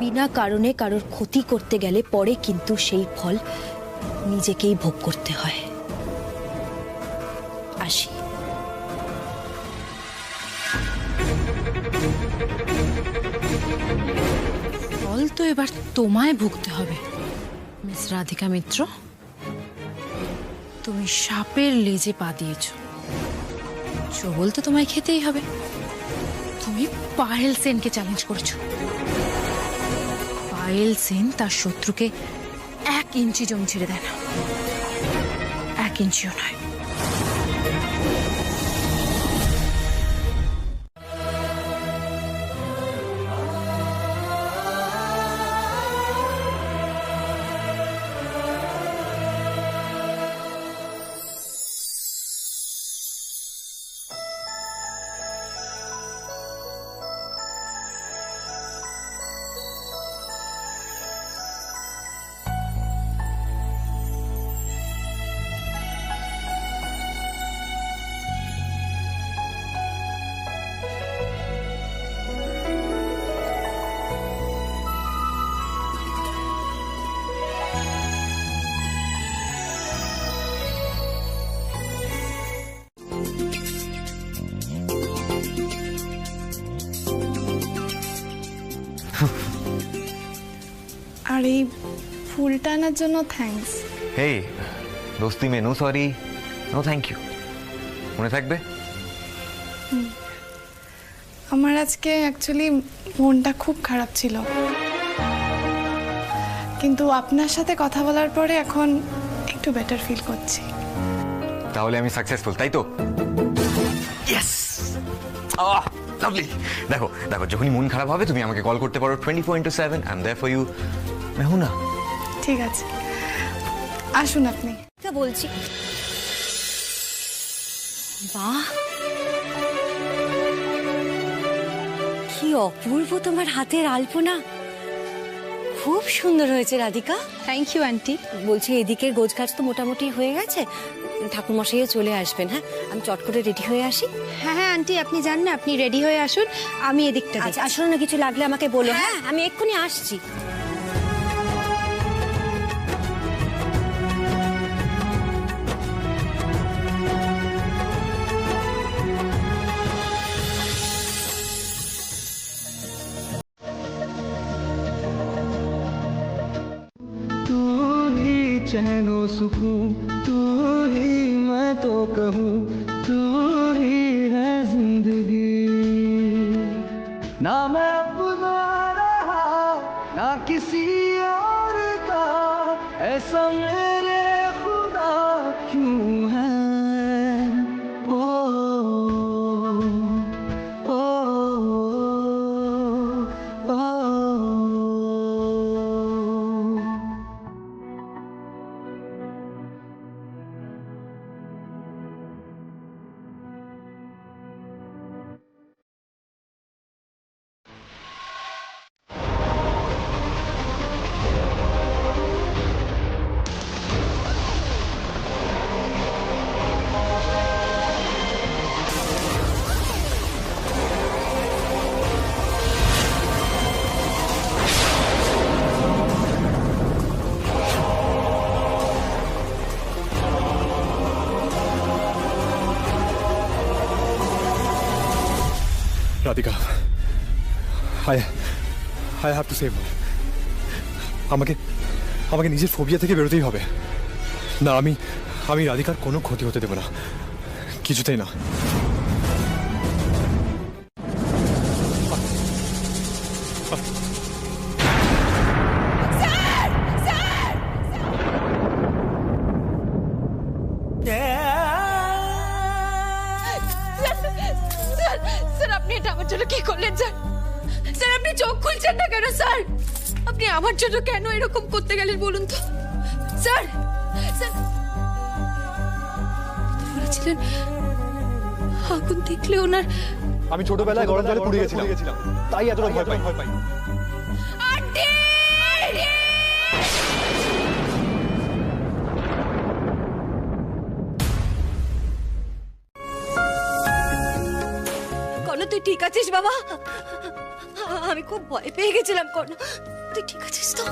বিনা কারণে কারোর ক্ষতি করতে গেলে পরে কিন্তু সেই ফল নিজেকেই ভোগ করতে হয়। আসি। ফল তো এবার তোমায় ভুগতে হবে মিস রাধিকা মিত্র। তুমি সাপের লেজে পা দিয়েছ, চোবল তো তোমায় খেতেই হবে। তুমি পায়েল সেনকে চ্যালেঞ্জ করেছো। পায়েল সেন তার শত্রুকে 1 ইঞ্চি জমি ছেড়ে দেয় না, 1 ইঞ্চিও নয়। আর এই ফুলটা আনার জন্য থ্যাঙ্কস। হেই, দোস্তি মে no sorry, no thank you. মনে থাকবে? আমার আজকে অ্যাকচুয়ালি মনটা খুব খারাপ ছিল, কিন্তু আপনার সাথে কথা বলার পরে এখন একটু বেটার ফিল করছি। তাহলে আমি সাকসেসফুল, তাই তো? Yes, lovely. দেখো দেখো, যখনই মন খারাপ হবে তুমি আমাকে কল করতে পারো 24/7। I am there for you. Mehuna, ঠিক আছে, আসুন আপনি। বলছি, বাহ, কি অপূর্ব তোমার হাতের আলপনা, খুব সুন্দর হয়েছে রাধিকা। Thank you aunty. বলছি, এদিকের গোছগাছ তো মোটামুটি হয়ে গেছে, ঠাকুরমশাইও চলে আসবেন। হ্যাঁ, আমি চট করে রেডি হয়ে আসি। হ্যাঁ হ্যাঁ আন্টি, আপনি যান না, আপনি রেডি হয়ে আসুন, আমি এদিকটা আচ্ছা, আসলে না কিছু লাগলে আমাকে বলো। হ্যাঁ, আমি এক্ষুনি আসছি। चैनो सुकून तू ही, मैं तो कहूँ तू ही है जिंदगी। ना मैं अपना रहा ना किसी और का, ऐसा मेरे खुदा क्यों है। ओ ओ ओ, ओ। Radhika, I have to save her. আমাকে নিজের ফোবিয়া থেকে বেরোতেই হবে। না, আমি রাধিকার কোনো ক্ষতি হতে দেব না, কিছুতেই না। স্যার, আপনি এটা আমার জন্য কি করলেন স্যার? স্যার, আপনি চোখ খুলছেন না কেন স্যার? আপনি আমার জন্য কেন এরকম করতে গেলেন বলুন তো স্যার? স্যার বলেছিলেন আগুন দেখলে ওনার। আমি ছোটবেলায় গরম জলে পুড়ে গেছিলাম, তাই এতটা ভয় পাই। আন্টি! কনো, তুই ঠিক আছিস বাবা? আমি খুব ভয় পেয়ে গেছিলাম কর্ণ। তুই ঠিক আছিস তো?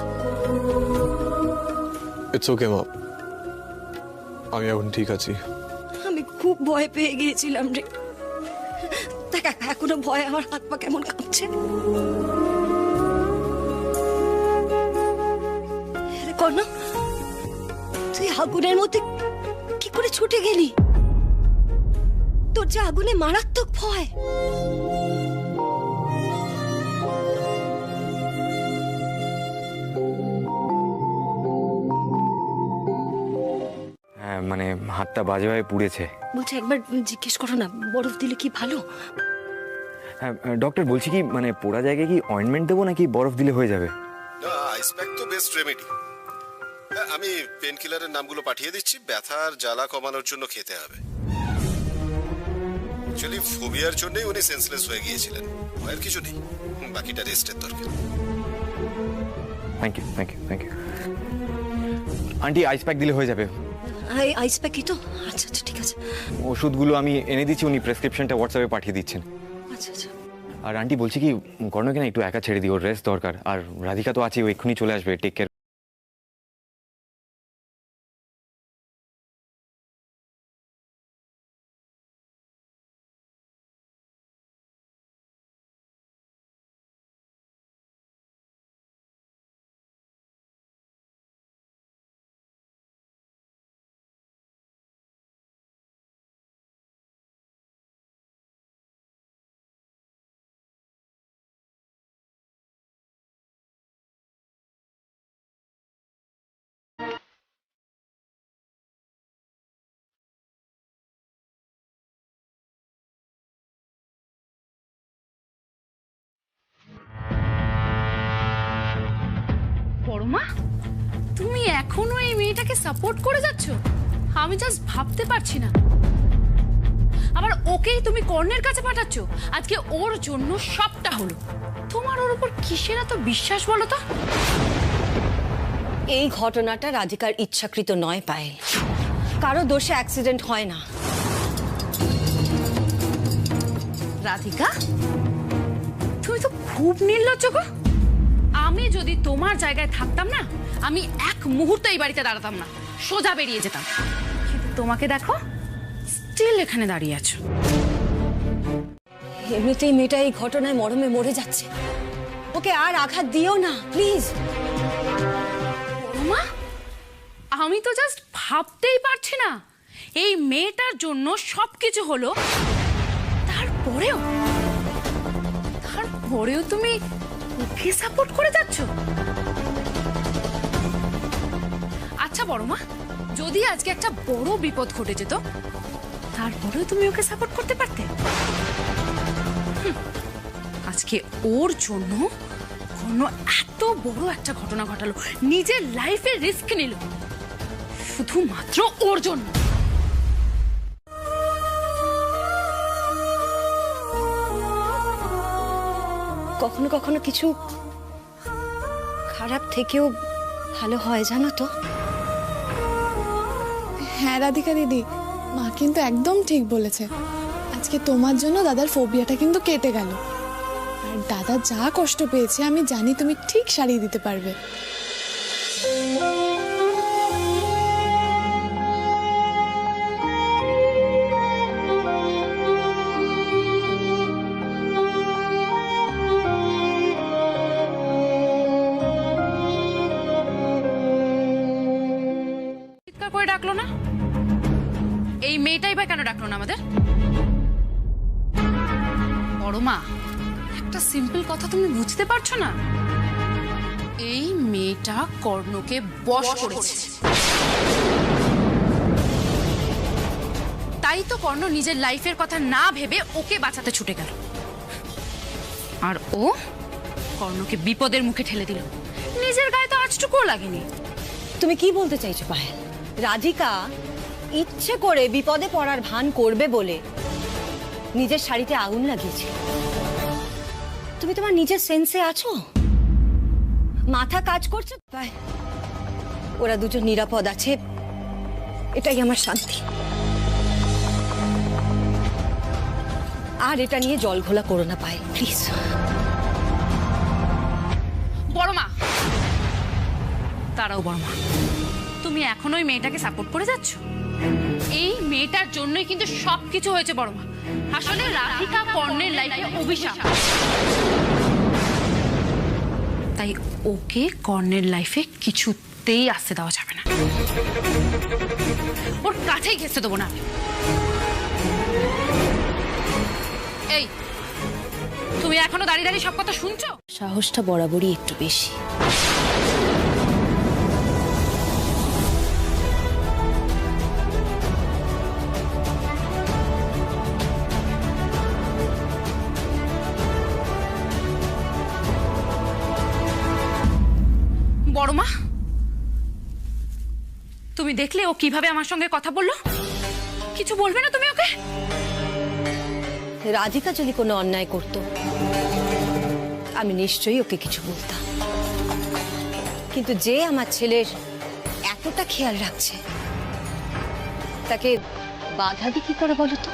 ইটস ওকে মা, আমি এখন ঠিক আছি। আমি খুব ভয় পেয়ে গিয়েছিলাম রে। দেখ এখনো ভয় আমার হাত পা কেমন কাঁপছে। কর্ণ, তুই আগুনের মধ্যে কি করে ছুটে গেলি? তোর যে আগুনে মারাত্মক ভয়। হ্যাঁ মানে হাতটা বাজেভাবে পুড়েছে। বলছে একবার জিজ্ঞেস করো না, বরফ দিলে কি ভালো? হ্যাঁ ডক্টর, বলছি কি মানে পোড়া জায়গায় কি অয়েন্টমেন্ট দেবো নাকি বরফ দিলে হয়ে যাবে? না, আইস প্যাক তো বেস্ট রেমেডি। আমি পেন কিলারের নামগুলো পাঠিয়ে দিচ্ছি, ব্যথার জ্বালা কমানোর জন্য খেতে হবে। অ্যাকচুয়ালি ফোবিয়ার জন্যই উনি সেন্সলেস হয়ে গিয়েছিলেন, ভয়ের কিছু নেই, বাকিটা রেস্টের দরকার। Thank you thank you thank you. Aunty ice pack দিলে হয়ে যাবে। আইস প্যাকই তো? আচ্ছা আচ্ছা ঠিক আছে। ওষুধগুলো আমি এনে দিচ্ছি, উনি প্রেসক্রিপশনটা হোয়াটসঅ্যাপে পাঠিয়ে দিচ্ছেন। আচ্ছা আচ্ছা। আর আন্টি বলছি কি কর্ণকে না একটু একা ছেড়ে দিই, ওর রেস্ট দরকার। আর রাধিকা তো আছে, ও এক্ষুনি চলে আসবে, টেক কেয়ার। পরমা, তুমি এখনো এই মেয়েটাকে সাপোর্ট করে যাচ্ছ? আমি জাস্ট ভাবতে পারছি না। আবার ওকেই তুমি কর্ণের কাছে পাঠাচ্ছ। আজকে ওর জন্য সবটা হলো। তোমার ওর উপর কিসের এত বিশ্বাস বলো তো? এই ঘটনাটা রাধিকার ইচ্ছাকৃত নয় পায়েল। কারো দোষে অ্যাক্সিডেন্ট হয় না। রাধিকা, তুমি তো খুব নির্লজ্জ গো। আমি যদি তোমার জায়গায় থাকতাম না, আমি এক মুহূর্তে এই বাড়িতে দাঁড়াতাম না, সোজা বেরিয়ে যেতাম। কিন্তু তোমাকে দেখো, স্টিল এখানে দাঁড়িয়ে আছো। এমনিতেই মেয়েটা এই ঘটনায় মরমে মরে যাচ্ছে, ওকে আর আঘাত দিও না প্লিজ। মা, আমি তো জাস্ট ভাবতেই পারছি না, এই মেয়েটার জন্য সবকিছু হলো, তারপরেও তুমি ওকে সাপোর্ট করে যাচ্ছ। আচ্ছা বড় মা, যদি আজকে একটা বড় বিপদ ঘটে যেত, তারপরেও তুমি ওকে সাপোর্ট করতে পারতে? আজকে ওর জন্য কোনো এত বড় একটা ঘটনা ঘটালো, নিজের লাইফে রিস্ক নিল, শুধুমাত্র ওর জন্য। কখনো কখনো কিছু খারাপ থেকেও ভালো হয় জানো তো। হ্যাঁ রাধিকা দিদি, মা কিন্তু একদম ঠিক বলেছে। আজকে তোমার জন্য দাদার ফোবিয়াটা কিন্তু কেটে গেল। আর দাদা যা কষ্ট পেয়েছে আমি জানি তুমি ঠিক সারিয়ে দিতে পারবে। চিৎকার করে ডাকলো না? এই মেয়েটাই বা কেন ডাকলো না আমাদের? বড় মা, একটা সিম্পল কথা তুমি বুঝতে পারছো না? এই মেয়েটা কর্ণকে বশ করেছে, তাই তো কর্ণ নিজের লাইফের কথা না ভেবে ওকে বাঁচাতে ছুটে গেল, আর ও কর্ণকে বিপদের মুখে ঠেলে দিল। নিজের গায়ে তো আঁচটুকুও লাগেনি। তুমি কি বলতে চাইছো পায়েল? রাধিকা ইচ্ছে করে বিপদে পড়ার ভান করবে বলে নিজের শাড়িতে আগুন লাগিয়েছিল। তুমি তোমার নিজের সেন্সে আছো? মাথা কাজ করছে? ওরা দুজন নিরাপদ আছে, এটাই আমার শান্তি। আর এটা নিয়ে জল ঘোলা করো না পায়েল, প্লিজ। বড় মা, তারাও বড় মা, তুমি এখনো ওই মেয়েটাকে সাপোর্ট করে যাচ্ছ? এই মেয়েটার জন্যই কিন্তু সবকিছু হয়েছে বড় মা। আসলে রাধিকা কর্ণের লাইফে অভিশাপ, তাই ওকে কর্ণের লাইফে কিছুতেই আসতে দেওয়া যাবে না, ওর কাছেই ঘেঁচতে দেবো না আমি। এই, তুমি এখনো দাঁড়িয়ে দাঁড়িয়ে সব কথা শুনছো? সাহসটা বরাবরই একটু বেশি। বড় মা, তুমি দেখলে ও কিভাবে আমার সঙ্গে কথা বললো? কিছু বলবে না তুমি ওকে? রাধিকা যদি কোনো অন্যায় করত, আমি নিশ্চয়ই ওকে কিছু বলতাম, কিন্তু যে আমার ছেলের এতটা খেয়াল রাখছে, তাকে বাধা দিই কি করে বলো তো?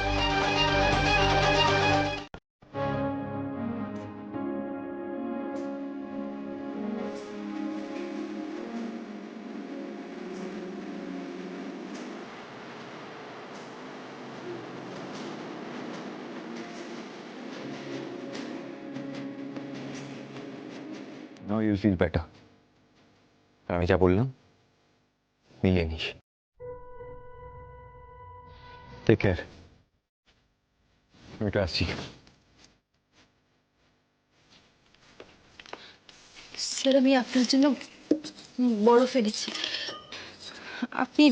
Now you feel better. আমি যা বললাম মিলিয়ে নিস। Take care. আমি একটু আসছি। স্যার, আমি আপনার জন্য বরফ এনেছি, আপনি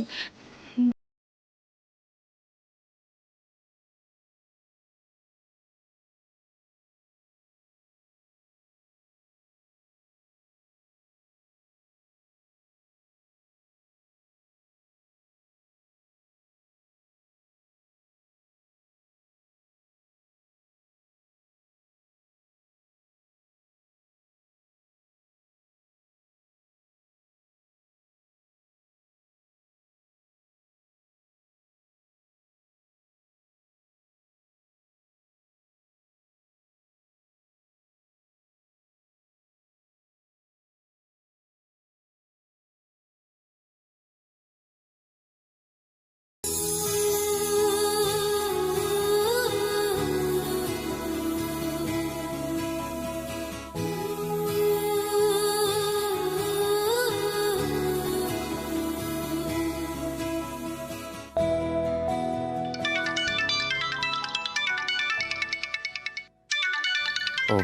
ও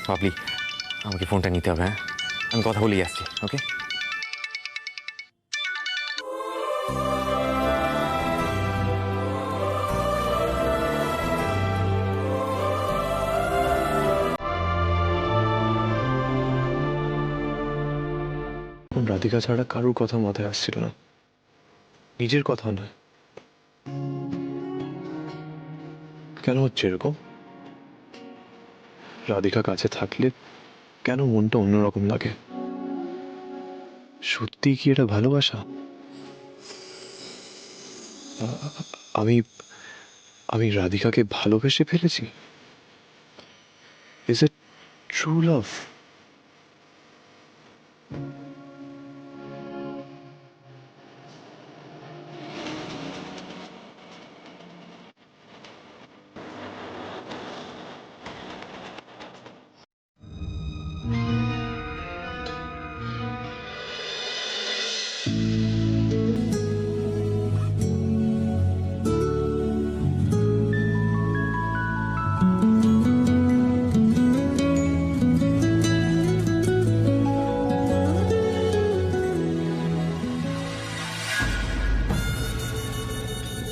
বাবলি, আমাকে ফোনটা নিতে হবে। হ্যাঁ, আমি কথা বলেই আসছি। ওকে। রাধিকা ছাড়া কারোর কথা মাথায় আসছিল না, নিজের কথা নয়। কেন হচ্ছে এরকম? রাধিকা কাছে থাকলে কেন মনটা অন্যরকম লাগে? সত্যি কি এটা ভালোবাসা? আমি আমি রাধিকাকে ভালোবেসে ফেলেছি? Is it true love?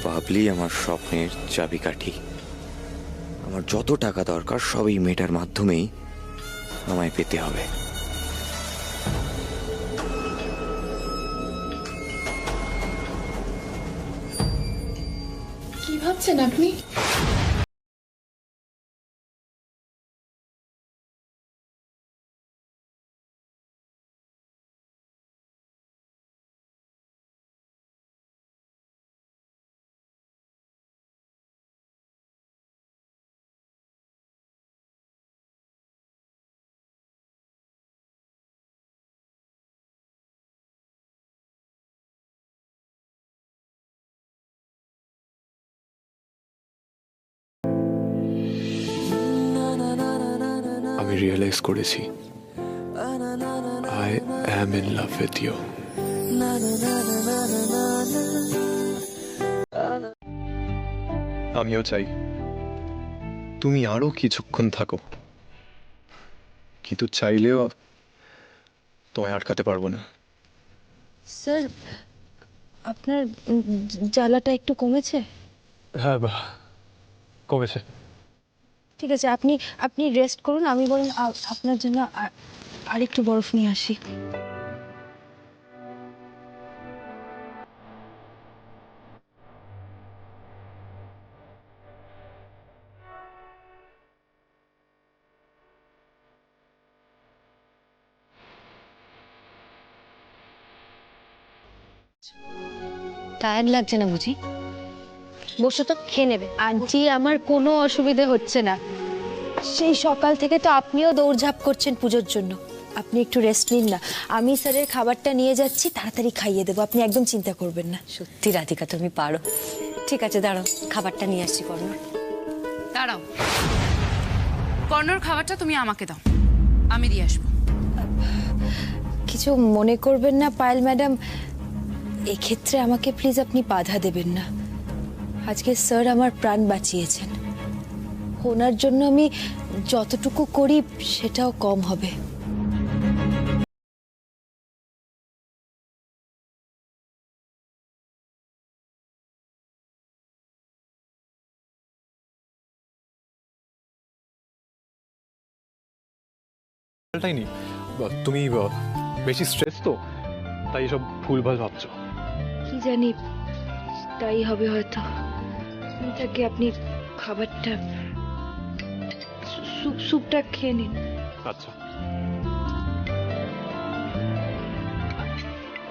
Babli আমার স্বপ্নের চাবিকাঠি। আমার যত টাকা দরকার সব এই মেয়েটার মাধ্যমেই আমায় পেতে হবে। কি ভাবছেন আপনি? আমি রিয়েলাইজ করেছি I am in love with you. আমিও চাই তুমি আরো কিছুক্ষণ থাকো, কিন্তু চাইলেও তোমায় আটকাতে পারবো না। স্যার আপনার জ্বালাটা একটু কমেছে? হ্যাঁ কমেছে। ঠিক আছে, আপনি আপনি রেস্ট করুন, আমি বরং আপনার জন্য আরেকটু বরফ নিয়ে আসি। টায়ার্ড লাগছে না বুঝি? বসে তো খেয়ে নেবে। আন্টি আমার কোনো অসুবিধে হচ্ছে না, সেই সকাল থেকে তো আপনিও দৌড়ঝাঁপ করছেন পুজোর জন্য। আপনি একটু রেস্ট নিন না, আমি স্যারের খাবারটা নিয়ে যাচ্ছি, তাড়াতাড়ি খাইয়ে দেবো, আপনি একদম চিন্তা করবেন না। সত্যি রাধিকা তুমি পারো। ঠিক আছে দাঁড়াও, খাবারটা নিয়ে আসছি। কর্ণর দাঁড়াও, কর্ণর খাবারটা তুমি আমাকে দাও, আমি দিয়ে আসবো। কিছু মনে করবেন না পায়েল ম্যাডাম, এক্ষেত্রে আমাকে প্লিজ আপনি বাধা দেবেন না। আজকে স্যার আমার প্রাণ বাঁচিয়েছেন, ওনার জন্য আমি যতটুকু করি সেটাও কম হবে। তাই নি, তুমি বেশি স্ট্রেস তো, তাই সব ভুলভাল ভাবছো। কি জানি, তাই হবে হয়তো। তাকে আপনি খাবারটা, স্যুপটা খেয়ে নিন। আচ্ছা।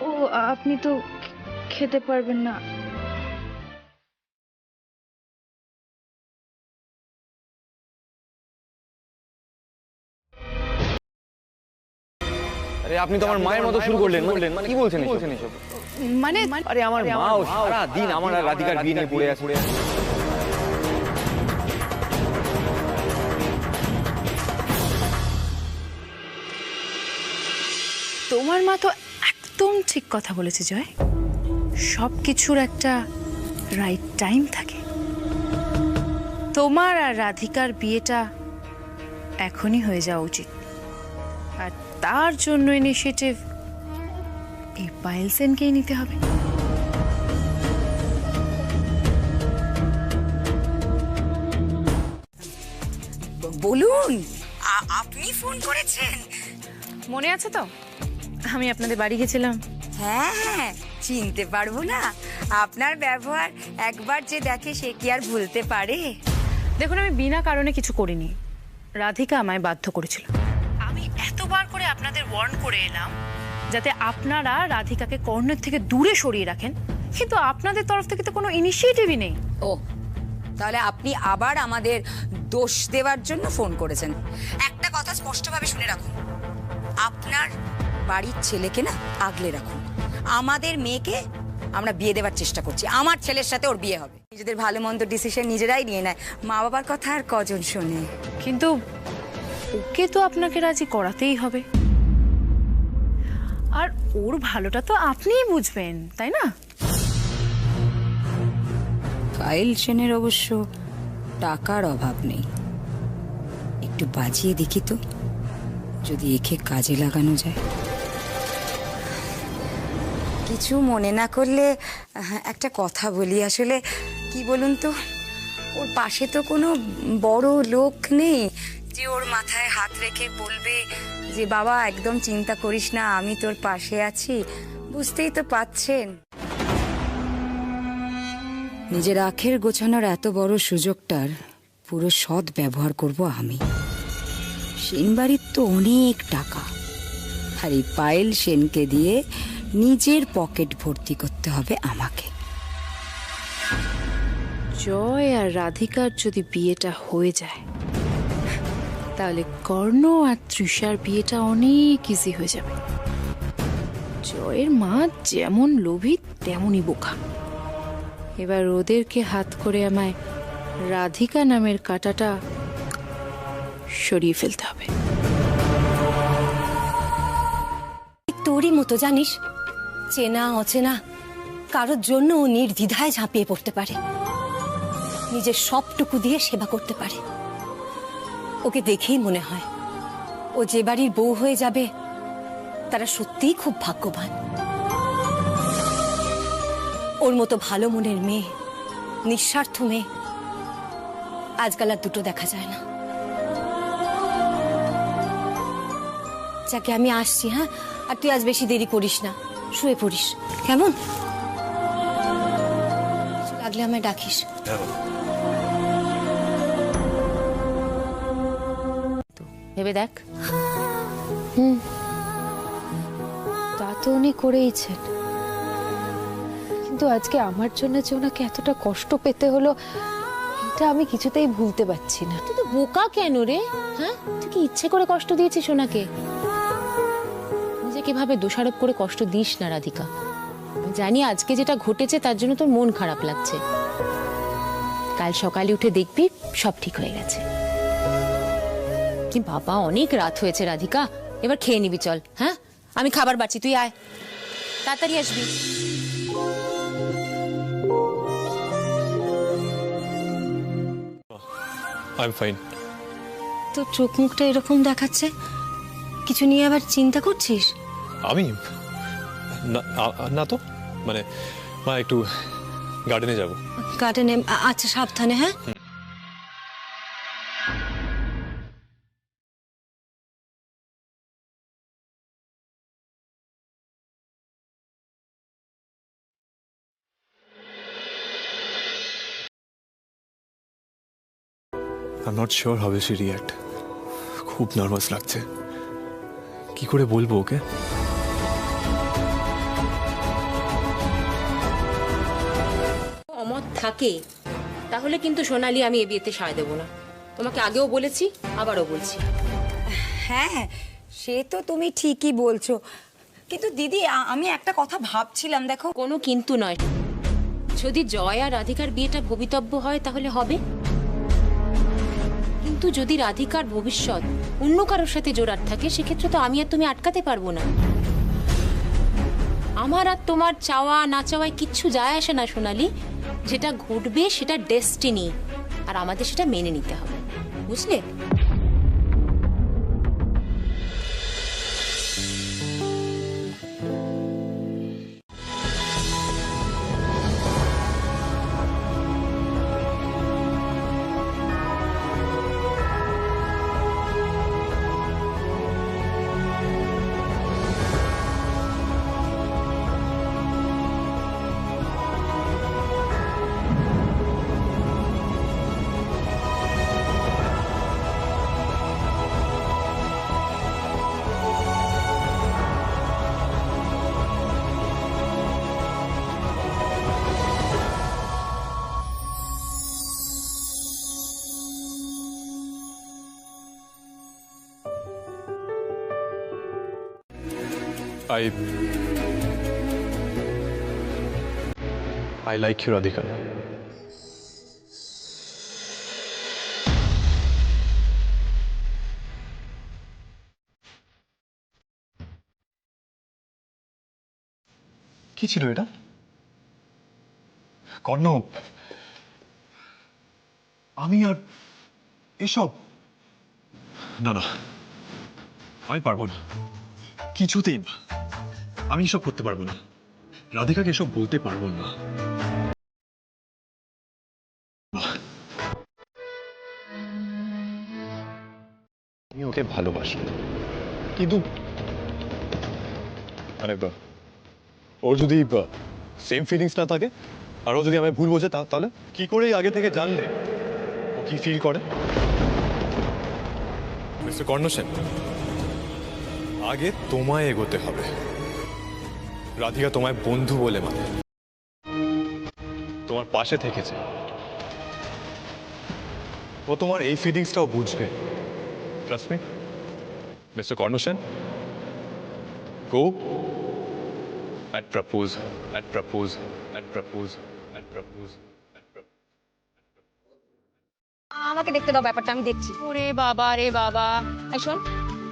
ও আপনি তো খেতে পারবেন না। আরে আপনি তো আমার মায়ের মতো শুরু করলেন, মানে কি বলছেন এসব? মানে আরে আমার মাও সারা দিন আমার আর রাধিকার বিয়ে নিয়ে পড়ে আছে। তোমার মা তো একদম ঠিক কথা বলেছে জয়, সব কিছুর একটা রাইট টাইম থাকে। তোমার আর রাধিকার বিয়েটা এখনই হয়ে যাওয়া উচিত, আর তার জন্য ইনিশিয়েটিভ এই পায়েল সেনকেই নিতে হবে। বলুন, আপনি ফোন করেছেন? মনে আছে তো আমি আপনাদের বাড়ি গেছিলাম? হ্যাঁ, চিনতে পারবো না? আপনার ব্যবহার একবার যে দেখে সে কি আর ভুলতে পারে? দেখুন, আমি বিনা কারণে কিছু করিনি, রাধিকা আমায় বাধ্য করেছিল। আমি এতবার করে আপনাদের ওয়ার্ন করে এলাম যাতে আপনারা রাধিকাকে কর্ণের থেকে দূরে সরিয়ে রাখেন, কিন্তু আপনাদের তরফ থেকে তো কোনো ইনিশিয়েটিভই নেই। ও, তাহলে আপনি আবার আমাদের দোষ দেওয়ার জন্য ফোন করেছেন। একটা কথা স্পষ্টভাবে শুনে রাখুন, আপনার বাড়ির ছেলেকে না আগলে রাখুন। আমাদের মেয়েকে আমরা বিয়ে দেওয়ার চেষ্টা করছি, আমার ছেলের সাথে ওর বিয়ে হবে। নিজেদের ভালো মন্দ ডিসিশন নিজেরাই নিয়ে নেয়, মা বাবার কথা আর কজন শোনে? কিন্তু ওকে তো আপনাকে রাজি করাতেই হবে, আর ওর ভালোটা তো আপনিই বুঝবেন, তাই না? পায়েল সেনের অবশ্য টাকার অভাব নেই, একটু বাজিয়ে দেখি তো, যদি একে কাজে লাগানো যায়। কিছু মনে না করলে একটা কথা বলি। আসলে কি বলুন তো, ওর পাশে তো কোনো বড় লোক নেই যে ওর মাথায় হাত রেখে বলবে যে বাবা একদম চিন্তা করিস না, আমি তোর পাশে আছি। বুঝতেই তো পাচ্ছেন, নিজের আখের গোছানোর এত বড় সুযোগটার পুরো সৎ ব্যবহার করব আমি। সেনবাড়ির তো অনেক টাকা, আর এই পায়েল সেনকে দিয়ে নিজের পকেট ভর্তি করতে হবে আমাকে। জয় আর রাধিকার যদি বিয়েটা হয়ে যায়, তাহলে কর্ণ আর তৃষার বিয়েটা অনেক ইজি হয়ে যাবে। জয়ের মা যেমন লোভী তেমনই বোকা। এবার ওদেরকে হাত করে আমায় রাধিকা নামের কাঁটাটা সরিয়ে ফেলতে হবে। তোরই মতো জানিস, চেনা অচেনা কারোর জন্য ও নির্দ্বিধায় ঝাঁপিয়ে পড়তে পারে, নিজের সবটুকু দিয়ে সেবা করতে পারে। ওকে দেখেই মনে হয় ও যে বাড়ির বউ হয়ে যাবে তারা সত্যিই খুব ভাগ্যবান। ওর মতো ভালো মনের মেয়ে, নিঃস্বার্থ মেয়ে আজকাল আর দুটো দেখা যায় না। যাকে আমি আসছি, হ্যাঁ? আর তুই আজ বেশি দেরি করিস না, শুয়ে পড়িস কেমন? কিছু লাগলে আমায় ডাকিস। ভেবে দেখ। তা তো উনি করেইছেন, কিন্তু আজকে আমার জন্য যে ওনাকে এতটা কষ্ট পেতে হলো এটা আমি কিছুতেই ভুলতে পারছি না। তুই তো বোকা কেন রে? হ্যাঁ, তুই কি ইচ্ছে করে কষ্ট দিয়েছিস ওনাকে? নিজেকে ভাবে দোষারোপ করে কষ্ট দিস না রাধিকা। আমি জানি আজকে যেটা ঘটেছে তার জন্য তোর মন খারাপ লাগছে, কাল সকালে উঠে দেখবি সব ঠিক হয়ে গেছে। কি বাবা, অনেক রাত হয়েছে রাধিকা, এবার খেয়ে নিবি চল। হ্যাঁ, আমি খাবার বাড়ছি, তুই আয়, তাড়াতাড়ি আসবি। I am fine. তোর চোখ মুখটা এরকম দেখাচ্ছে, কিছু নিয়ে আবার চিন্তা করছিস? আমি না তো, মানে মা একটু গার্ডেনে যাব। গার্ডেনে? আচ্ছা, সাবধানে। হ্যাঁ, I'm not sure how will she react. খুব নার্ভাস লাগছে, কি করে বলবো ওকে? অমত থাকে তাহলে কিন্তু সোনালি আমি এ বিয়েতে সায় দেবো না। তোমাকে আগেও বলেছি, আবারও বলছি। হ্যাঁ, সে তো তুমি ঠিকই বলছো, কিন্তু দিদি আমি একটা কথা ভাবছিলাম। দেখো, কোনো কিন্তু নয়, যদি জয় আর রাধিকার বিয়েটা ভবিতব্য হয় তাহলে হবে, কিন্তু যদি রাধিকার ভবিষ্যৎ অন্য কারোর সাথে জোড়ার থাকে সেক্ষেত্রে তো আমি আর তুমি আটকাতে পারবো না। আমার আর তোমার চাওয়া না চাওয়ায় কিচ্ছু যায় আসে না সোনালি, যেটা ঘটবে সেটা ডেস্টিনি, আর আমাদের সেটা মেনে নিতে হবে, বুঝলে? I like you, Radhika. কি ছিল এটা? কর্ণব, আমি আর এসব না না, আমি পারবো না, কিছুতেই না, আমি এসব করতে পারবো না, রাধিকাকে এসব বলতে পারবো না। আমি ওকে ভালোবাসি, কিন্তু মানে ওর যদি সেম ফিলিংস না থাকে আর ও যদি আমায় ভুল বোঝে তাহলে কি করে আগে থেকে জানলে ও কি ফিল করে? মিস্টার কর্ণ সেন, আগে তোমায় এগোতে হবে। রাধিকা তোমায় বন্ধু বলে মানে, তোমার পাশে থেকেছে, ও তোমার এই ফিলিংসটাও বুঝবে। Trust me mister Karna Sen, go and propose and propose and propose and propose and propose. আমাকে দেখতে দাও, ব্যাপারটা আমি দেখছি। ওরে বাবা রে বাবা, এই শোন,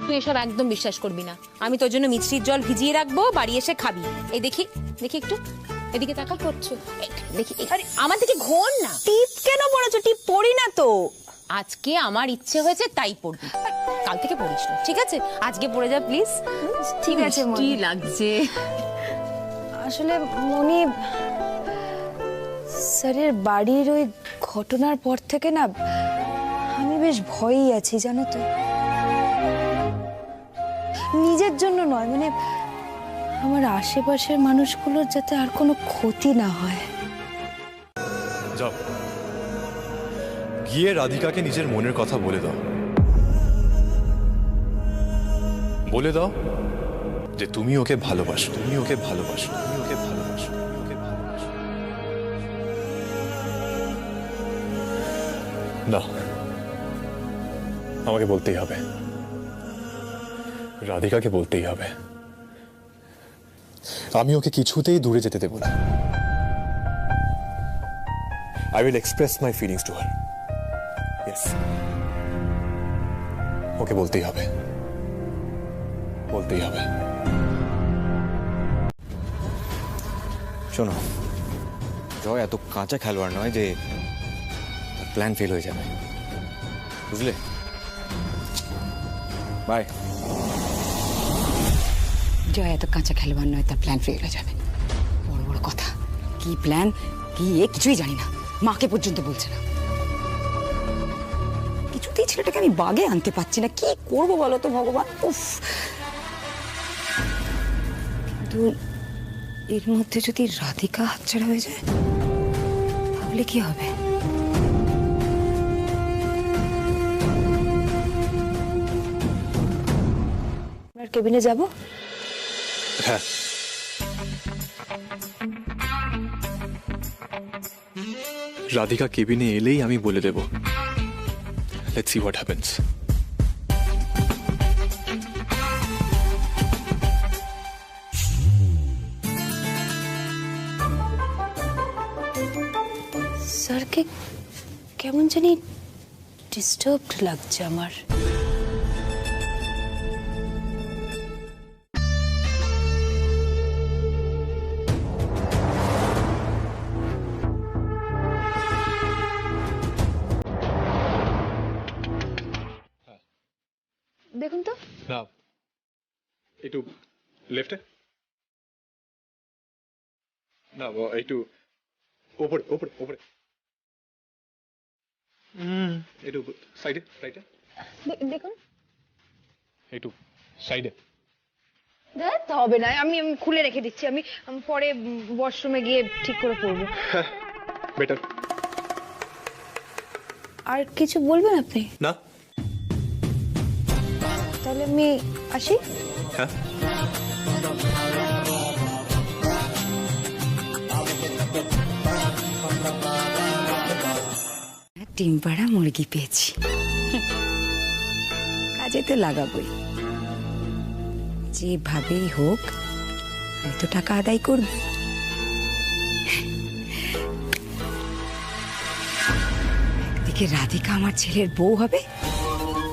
তুই এসব একদম বিশ্বাস করবি না। আমি তোর জন্য মিষ্টির জল ভিজিয়ে রাখবো, বাড়ি এসে খাবি। এই দেখি দেখি একটু এদিকে তাকা, করছো দেখি। আরে আমার দিকে ঘোর না। টিপ কেন পড়েছো? টিপ পড়ি না তো। আজকে আমার ইচ্ছে হয়েছে তাই পড়বি, কাল থেকে পড়িস না, ঠিক আছে? আজকে পড়ে যা প্লিজ। ঠিক আছে কি লাগছে? আসলে মনি, স্যারের বাড়ির ওই ঘটনার পর থেকে না আমি বেশ ভয়েই আছি, জানো তো। নিজের জন্য নয়, মানে আমার আশেপাশের মানুষগুলোর যাতে আর কোনো ক্ষতি না হয়। যাও, গিয়ে রাধিকাকে নিজের মনের কথা বলে দাও। বলে দাও যে তুমি ওকে ভালোবাসো, তুমি ওকে ভালোবাসো, তুমি ওকে ভালোবাসো, তুমি ওকে ভালোবাসো। না, আমাকে বলতেই হবে, রাধিকাকে বলতেই হবে। আমি ওকে কিছুতেই দূরে যেতে দেব না। I will express my feelings to her. Yes. ওকে বলতেই হবে, বলতেই হবে। শোনো, জয় এত কাঁচা খেলোয়াড় নয় যে প্ল্যান ফেল হয়ে যাবে, বুঝলে? বাই। জয় এত কাঁচা খেলোয়াড় নয়, তার প্ল্যান ফেল হয়ে যাবে। বড় বড় কথা, কি প্ল্যান কি কিছুই জানি না, মাকে পর্যন্ত বলছে না। কিছুতেই ছেলেটাকে আমি বাগে আনতে পারছি না, কি করবো বলো তো ভগবান। উফ, কিন্তু এর মধ্যে যদি রাধিকা হাতছাড়া হয়ে যায় তাহলে কি হবে? আপনার কেবিনে যাব? হ্যাঁ, রাধিকা কেবিনে এলেই আমি বলে দেব। Let's see what happens. স্যারকে কেমন জানি ডিস্টার্বড লাগছে আমার। দেখুন তো। না, একটু লেফটে, না একটু ওপরে ওপরে ওপরে, একটু সাইডে রাইটে, দেখুন। একটু সাইডে। হবে না, আমি খুলে রেখে দিচ্ছি। আমি পরে ওয়াশরুমে গিয়ে ঠিক করে পড়বো। বেটার। আর কিছু বলবেন আপনি? না। তাহলে আমি আসি। হ্যাঁ, ডিম পাড়া মুরগি পেয়েছি, কাজে তো লাগাবই। যেভাবেই হোক আমি তো টাকা আদায় করব। একদিকে রাধিকা আমার ছেলের বউ হবে,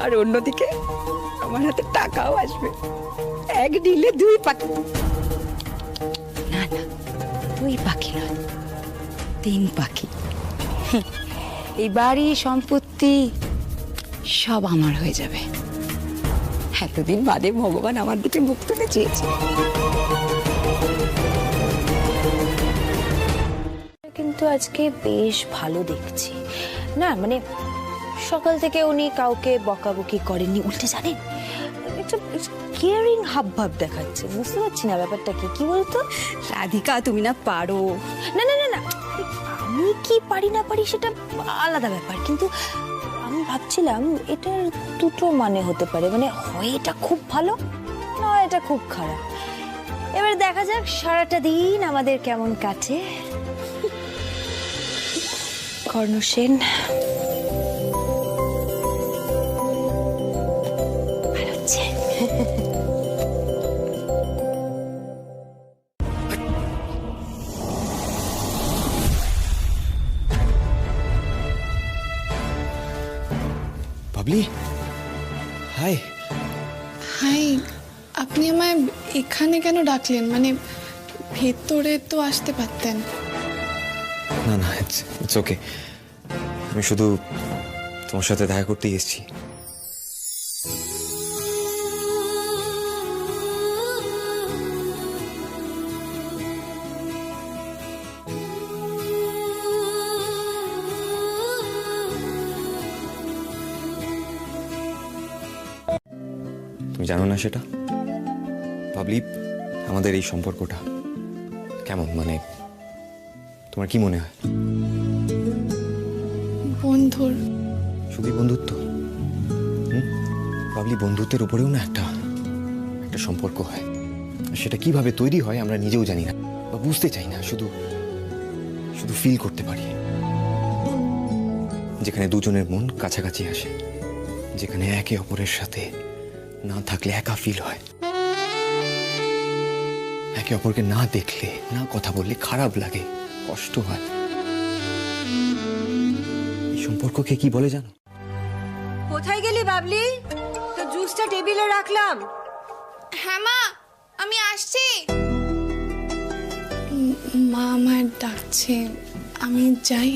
আর অন্যদিকে আমার হাতে টাকাও আসবে। এক ডিলে দুই পাখি। না না, দুই পাখি নয়, তিন পাখি। এই বাড়ি সম্পত্তি সব আমার হয়ে যাবে। এতদিন বাদে ভগবান আমার দিকে মুখ তুলে চেয়েছে। কিন্তু আজকে বেশ ভালো দেখছি না, মানে সকাল থেকে উনি কাউকে বকাবকি করেননি, উল্টে জানেন একটা কেয়ারিং হাবভাব দেখাচ্ছে। বুঝতে পারছি না ব্যাপারটা কি। কি বলতো রাধিকা, তুমি না পারো। না না না না, আমি কি পারি না পারি সেটা আলাদা ব্যাপার, কিন্তু আমি ভাবছিলাম এটার দুটো মানে হতে পারে। মানে হয় এটা খুব ভালো, নয় এটা খুব খারাপ। এবার দেখা যাক সারাটা দিন আমাদের কেমন কাটে। কর্ণ সেন ভালো হচ্ছে। বাবলি, হাই। হাই, আপনি আমায় এখানে কেন ডাকলেন? মানে ভেতরে তো আসতে পারতেন। না না, ইটস ওকে। আমি শুধু তোমার সাথে দেখা করতেই এসেছি। তুমি জানো না সেটা? বাবলি, আমাদের এই সম্পর্কটা কেমন, মানে তোমার কি মনে হয়? বন্ধুর। শুধু বন্ধুত্ব? বাবলি, বন্ধুত্বের উপরেও না একটা সম্পর্ক হয়। সেটা কিভাবে তৈরি হয় আমরা নিজেও জানি না বা বুঝতে চাই না, শুধু ফিল করতে পারি। যেখানে দুজনের মন কাছাকাছি আসে, যেখানে একে অপরের সাথে না থাকলে একা ফিল হয়, একে অপরকে না দেখলে, না কথা বললে খারাপ লাগে, কষ্ট হয়। এই সম্পর্ককে কি বলে জানো? কোথায় গেলি বাবলি? তো জুসটা টেবিলে রাখলাম। হ্যাঁ মা, আমি আসছি। মা আমায় ডাকছে, আমি যাই।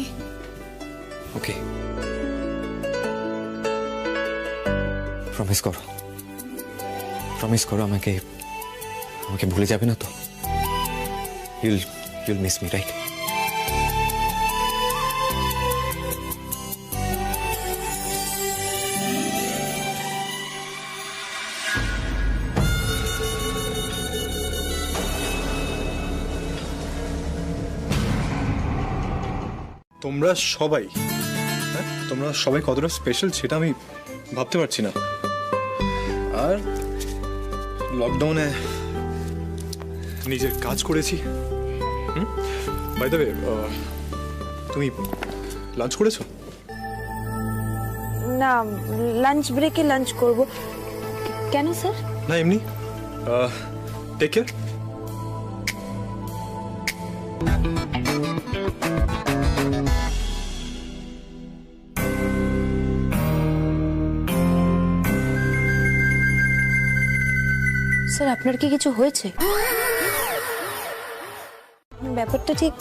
ওকে, প্রমিস করো আমাকে ভুলে যাবে না তো? You'll miss me, right? তোমরা সবাই, হ্যাঁ, তোমরা সবাই কতটা স্পেশাল সেটা আমি ভাবতে পারছি না। আর লকডাউনে নিজের কাজ করেছি। বাই দ্য ওয়ে, তুমি লাঞ্চ করেছো? না, লাঞ্চ ব্রেকে লাঞ্চ করব। কেন স্যার? না, এমনি। Take care. স্যার, আপনার কি কিছু হয়েছে? ব্যাপারটা ঠিক।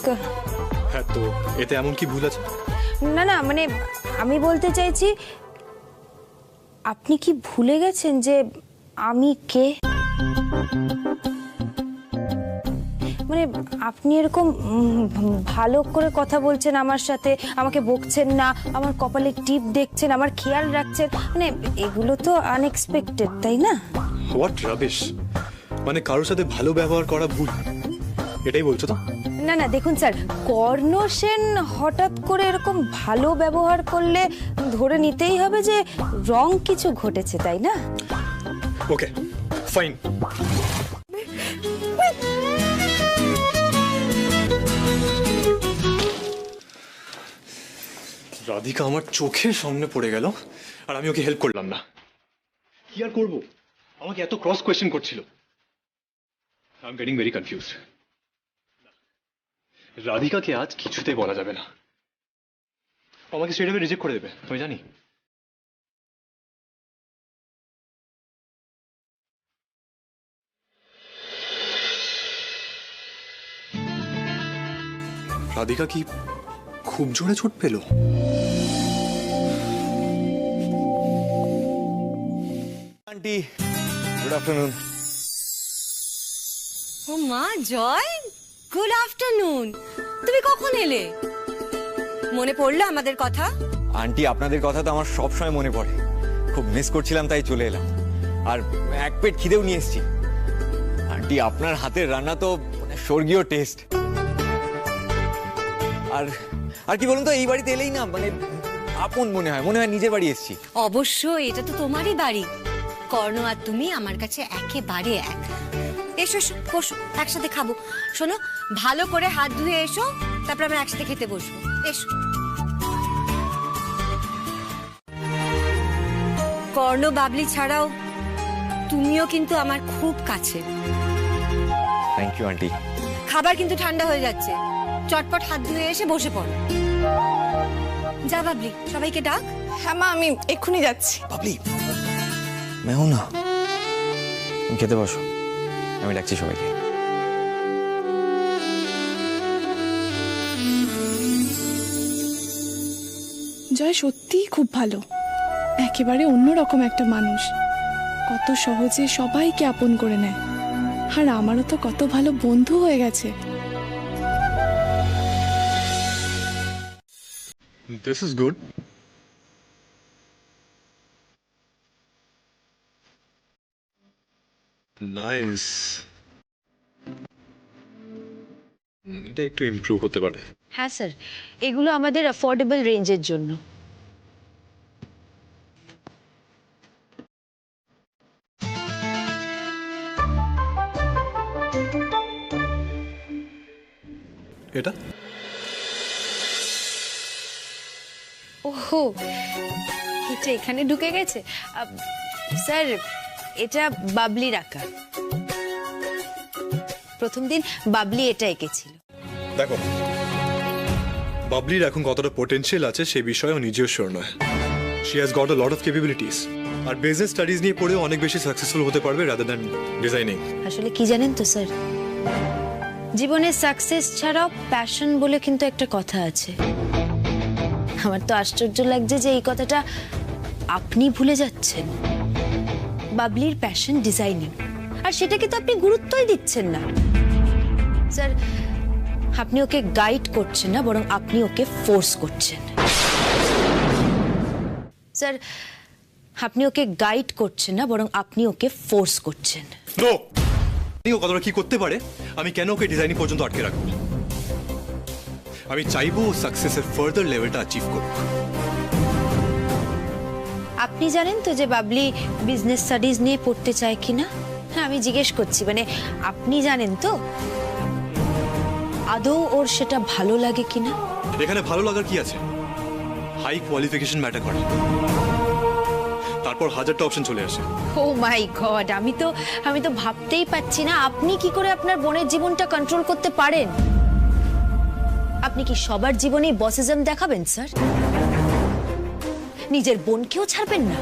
হ্যাঁ, তো এতে এমন কি ভুল আছে? না না, মানে আমি বলতে চাইছি, আপনি কি ভুলে গেছেন যে আমি কে? মানে আপনি এরকম ভালো করে কথা বলছেন আমার সাথে, আমাকে বকছেন না, আমার কপালে টিপ দেখছেন, আমার খেয়াল রাখছেন, মানে এগুলো তো আনএক্সপেক্টেড, তাই না? What rubbish! মানে কারোর সাথে ভালো ব্যবহার করা ভুল, এটাই বলছো তো? না না, দেখুন স্যার, কর্ণ সেন হঠাৎ করে এরকম ভালো ব্যবহার করলে ধরে নিতেই হবে যে রং কিছু ঘটেছে, তাই না? ওকে, ফাইন। রাধিকা আমার চোখের সামনে পড়ে গেল আর আমি ওকে হেল্প করলাম না। কি আর করবো? আমাকে এত ক্রস কোয়েশ্চেন করছিল। I am getting very confused. রাধিকাকে আজ কিছুতেই বলা যাবে না, আমাকে স্ট্রেট আওয়ে রিজেক্ট করে দেবে, আমি জানি। রাধিকা কি খুব জোরে চোট পেল? Aunty, good afternoon. ও মা জয়, গুড আফটারনুন। তুমি কখন এলে? মনে পড়লো আমাদের কথা? আন্টি, আপনাদের কথা তো আমার সব সময় মনে পড়ে, খুব মিস করছিলাম তাই চলে এলাম। আর এক পেট খিদেও নিয়ে এসেছি। আন্টি, আপনার হাতের রান্না তো স্বর্গীয় টেস্ট। আর কি বলুন তো, এই বাড়িতে এলেই না মানে আপন মনে হয় নিজের বাড়ি এসেছি। অবশ্যই, এটা তো তোমারই বাড়ি। কর্ণ আর তুমি আমার কাছে একেবারে এক। এসো এসো, বসো, একসাথে খাবো। শোনো, ভালো করে হাত ধুয়ে এসো, তারপর আমরা একসাথে খেতে বসবো। এসো। কর্ণ বাবলি ছাড়াও তুমিও কিন্তু আমার খুব কাছে। Thank you aunty. খাবার কিন্তু ঠান্ডা হয়ে যাচ্ছে, চটপট হাত ধুয়ে এসে বসে পড়ো। যা বাবলি, সবাইকে ডাক। হ্যাঁ মা, আমি এক্ষুনি যাচ্ছি। বাবলি, मैं हूं ना। খেতে বসো, আমি ডাকছি সবাইকে। জয় সত্যিই খুব ভালো, একেবারে অন্যরকম একটা মানুষ। কত সহজে সবাইকে আপন করে নেয়। আর আমারও তো কত ভালো বন্ধু হয়ে গেছে। This is good. Nice. এটা একটু ইমপ্রুভ হতে পারে। হ্যাঁ স্যার, এগুলো আমাদের অ্যাফোর্ডেবল রেঞ্জের জন্য। এটা ওহো, এটা এখানে ঢুকে গেছে। স্যার, এটা বাবলির আঁকা। প্রথম দিন বাবলি এটা এঁকেছিল। দেখো, বাবলির এখন কতটা পোটেনশিয়াল আছে সেই বিষয়ে নিজেও শিওর নয়। She has got a lot of capabilities. আর বিজনেস স্টাডিজ নিয়ে পড়েও অনেক বেশি সাকসেসফুল হতে পারবে রাদার দ্যান ডিজাইনিং। আসলে কি জানেন তো স্যার, জীবনে সাকসেস ছাড়াও প্যাশন বলে কিন্তু একটা কথা আছে। আমার তো আশ্চর্য লাগছে যে এই কথাটা আপনি ভুলে যাচ্ছেন। বাবলির প্যাশন ডিজাইনিং, আর সেটাকে তো আপনি গুরুত্বই দিচ্ছেন না। স্যার, আপনি ওকে গাইড করছেন না, বরং আপনি ওকে ফোর্স করছেন। স্যার, আপনি ওকে গাইড করছেন না, বরং আপনি ওকে ফোর্স করছেন। নো, ও কতটা কি করতে পারে, আমি কেন ওকে ডিজাইনিং পর্যন্ত আটকে রাখবো? আমি চাইবো সাকসেসের ফার্দার লেভেলটা অ্যাচিভ করুক। আপনি জানেন তো যে বাবলি বিজনেস স্টাডিজ নিয়ে পড়তে চায় কিনা? হ্যাঁ, আমি জিজ্ঞেস করছি, মানে আপনি জানেন তো আদৌ ওর সেটা ভালো লাগে কিনা? এখানে ভালো লাগার কি আছে? হাই কোয়ালিফিকেশন ম্যাটার করে। তারপর হাজারটা অপশন চলে আসে। ও মাই গড, আমি তো ভাবতেই পাচ্ছি না আপনি কি করে আপনার বোনের জীবনটা কন্ট্রোল করতে পারেন। আপনি কি সবার জীবনেই বসিজম দেখাবেন স্যার? নিজের বোনকেও ছাড়বেন না?